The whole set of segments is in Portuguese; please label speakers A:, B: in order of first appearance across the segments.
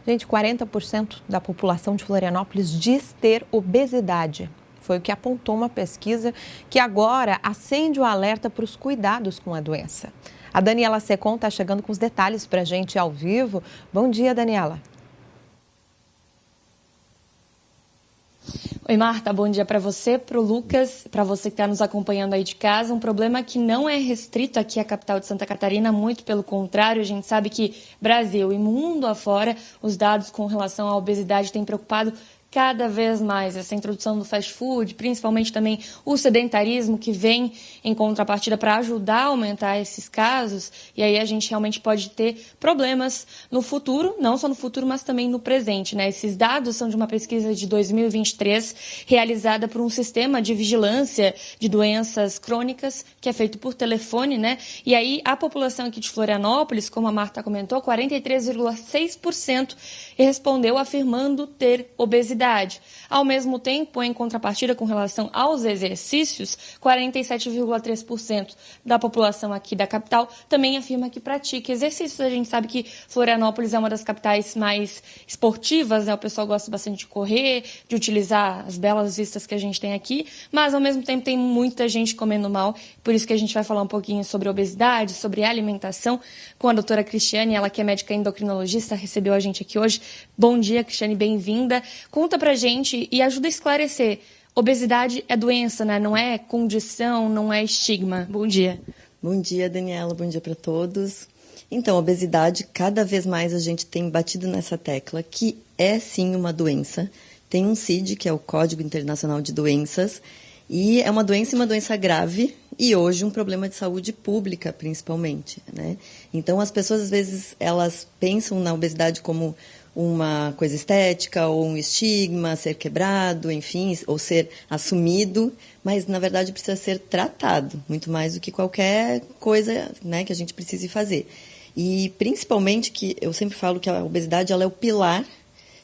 A: Gente, 40% da população de Florianópolis diz ter obesidade. Foi o que apontou uma pesquisa que agora acende o alerta para os cuidados com a doença. A Daniela Secom está chegando com os detalhes para a gente ao vivo. Bom dia, Daniela.
B: Oi, Marta, bom dia para você, para o Lucas, para você que está nos acompanhando aí de casa. Um problema que não é restrito aqui à capital de Santa Catarina, muito pelo contrário. A gente sabe que Brasil e mundo afora, os dados com relação à obesidade têm preocupado cada vez mais. Essa introdução do fast food, principalmente também o sedentarismo, que vem em contrapartida para ajudar a aumentar esses casos. E aí a gente realmente pode ter problemas no futuro, não só no futuro, mas também no presente, né? Esses dados são de uma pesquisa de 2023, realizada por um sistema de vigilância de doenças crônicas, que é feito por telefone, né? E aí a população aqui de Florianópolis, como a Marta comentou, 43,6% respondeu afirmando ter obesidade. Ao mesmo tempo, em contrapartida com relação aos exercícios, 47,3% da população aqui da capital também afirma que pratica exercícios. A gente sabe que Florianópolis é uma das capitais mais esportivas, né? O pessoal gosta bastante de correr, de utilizar as belas vistas que a gente tem aqui, mas ao mesmo tempo tem muita gente comendo mal, por isso que a gente vai falar um pouquinho sobre obesidade, sobre alimentação, com a doutora Cristiane, ela que é médica endocrinologista, recebeu a gente aqui hoje. Bom dia, Cristiane, bem-vinda. Conta pra gente e ajuda a esclarecer. Obesidade é doença, né? Não é condição, não é estigma. Bom dia.
C: Bom dia, Daniela. Bom dia para todos. Então, obesidade, cada vez mais a gente tem batido nessa tecla que é sim uma doença. Tem um CID, que é o Código Internacional de Doenças, e é uma doença grave e hoje um problema de saúde pública, principalmente, né? Então, as pessoas, às vezes, elas pensam na obesidade como uma coisa estética ou um estigma, ser quebrado, enfim, ou ser assumido, mas na verdade precisa ser tratado, muito mais do que qualquer coisa, né, que a gente precise fazer. E principalmente que eu sempre falo que a obesidade ela é o pilar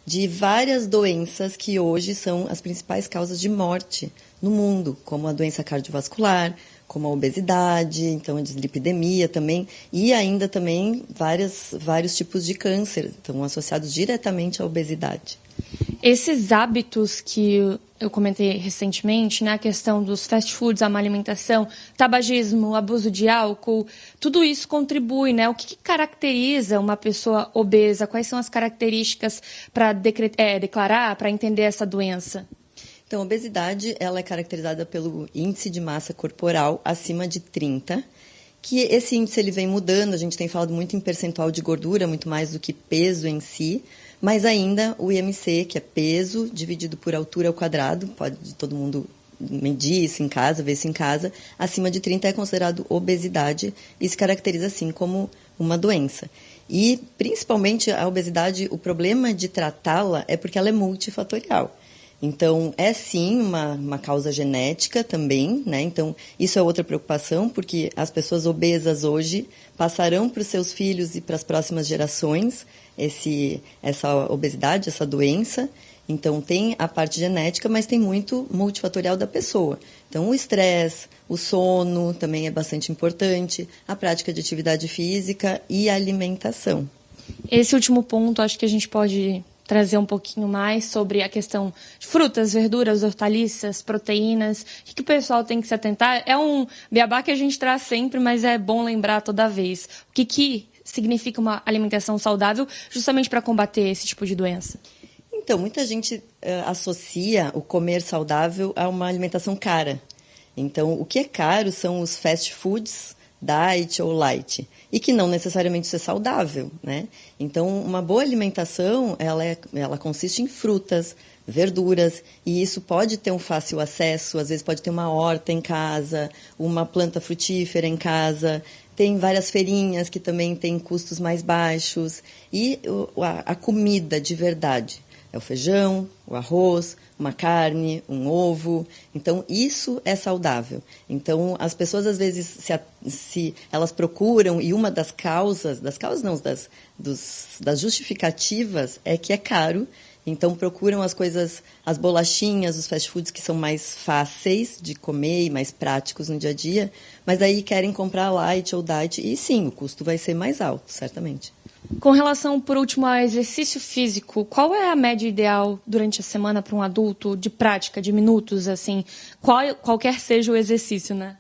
C: de várias doenças que hoje são as principais causas de morte no mundo, como a doença cardiovascular, como a obesidade, então a dislipidemia também, e ainda também vários tipos de câncer estão associados diretamente à obesidade.
B: Esses hábitos que eu comentei recentemente, né, a questão dos fast foods, a má alimentação, tabagismo, abuso de álcool, tudo isso contribui, né? O que caracteriza uma pessoa obesa? Quais são as características para declarar, para entender essa doença?
C: Então, a obesidade ela é caracterizada pelo índice de massa corporal acima de 30, que esse índice ele vem mudando, a gente tem falado muito em percentual de gordura, muito mais do que peso em si, mas ainda o IMC, que é peso dividido por altura ao quadrado, pode todo mundo medir isso em casa, ver isso em casa, acima de 30 é considerado obesidade e se caracteriza assim como uma doença. E, principalmente, a obesidade, o problema de tratá-la é porque ela é multifatorial. Então, é sim uma causa genética também, né? Então, isso é outra preocupação, porque as pessoas obesas hoje passarão para os seus filhos e para as próximas gerações essa obesidade, essa doença. Então, tem a parte genética, mas tem muito multifatorial da pessoa. Então, o estresse, o sono também é bastante importante, a prática de atividade física e a alimentação.
B: Esse último ponto, acho que a gente pode trazer um pouquinho mais sobre a questão de frutas, verduras, hortaliças, proteínas. O que o pessoal tem que se atentar? É um beabá que a gente traz sempre, mas é bom lembrar toda vez. O que significa uma alimentação saudável justamente para combater esse tipo de doença?
C: Então, muita gente associa o comer saudável a uma alimentação cara. Então, o que é caro são os fast foods, diet ou light, e que não necessariamente isso é saudável, né? Então, uma boa alimentação, ela consiste em frutas, verduras, e isso pode ter um fácil acesso, às vezes pode ter uma horta em casa, uma planta frutífera em casa, tem várias feirinhas que também têm custos mais baixos, e a comida de verdade. É o feijão, o arroz, uma carne, um ovo. Então, isso é saudável. Então, as pessoas, às vezes, se elas procuram, e uma das causas não, das justificativas é que é caro. Então, procuram as coisas, as bolachinhas, os fast foods que são mais fáceis de comer e mais práticos no dia a dia. Mas daí querem comprar light ou diet. E sim, o custo vai ser mais alto, certamente.
B: Com relação, por último, ao exercício físico, qual é a média ideal durante a semana para um adulto de prática, de minutos, assim, qualquer seja o exercício, né?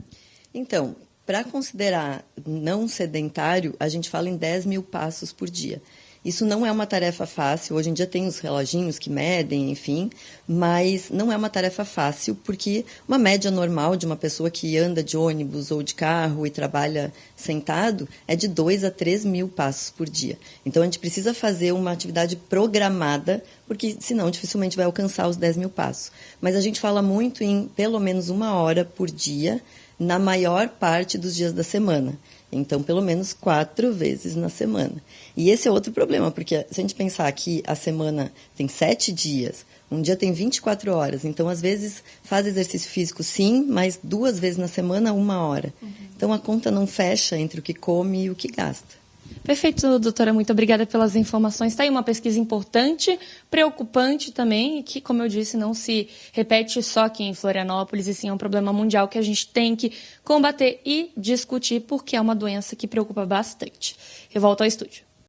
C: Então, para considerar não sedentário, a gente fala em 10 mil passos por dia. Isso não é uma tarefa fácil, hoje em dia tem os reloginhos que medem, enfim, mas não é uma tarefa fácil, porque uma média normal de uma pessoa que anda de ônibus ou de carro e trabalha sentado é de 2 a 3 mil passos por dia. Então, a gente precisa fazer uma atividade programada, porque senão dificilmente vai alcançar os 10 mil passos. Mas a gente fala muito em pelo menos 1 hora por dia, na maior parte dos dias da semana. Então, pelo menos 4 vezes na semana. E esse é outro problema, porque se a gente pensar que a semana tem 7 dias, um dia tem 24 horas, então, às vezes, faz exercício físico sim, mas 2 vezes na semana, 1 hora. Então, a conta não fecha entre o que come e o que gasta.
B: Perfeito, doutora. Muito obrigada pelas informações. Está aí uma pesquisa importante, preocupante também, e que, como eu disse, não se repete só aqui em Florianópolis, e sim é um problema mundial que a gente tem que combater e discutir, porque é uma doença que preocupa bastante. Eu volto ao estúdio.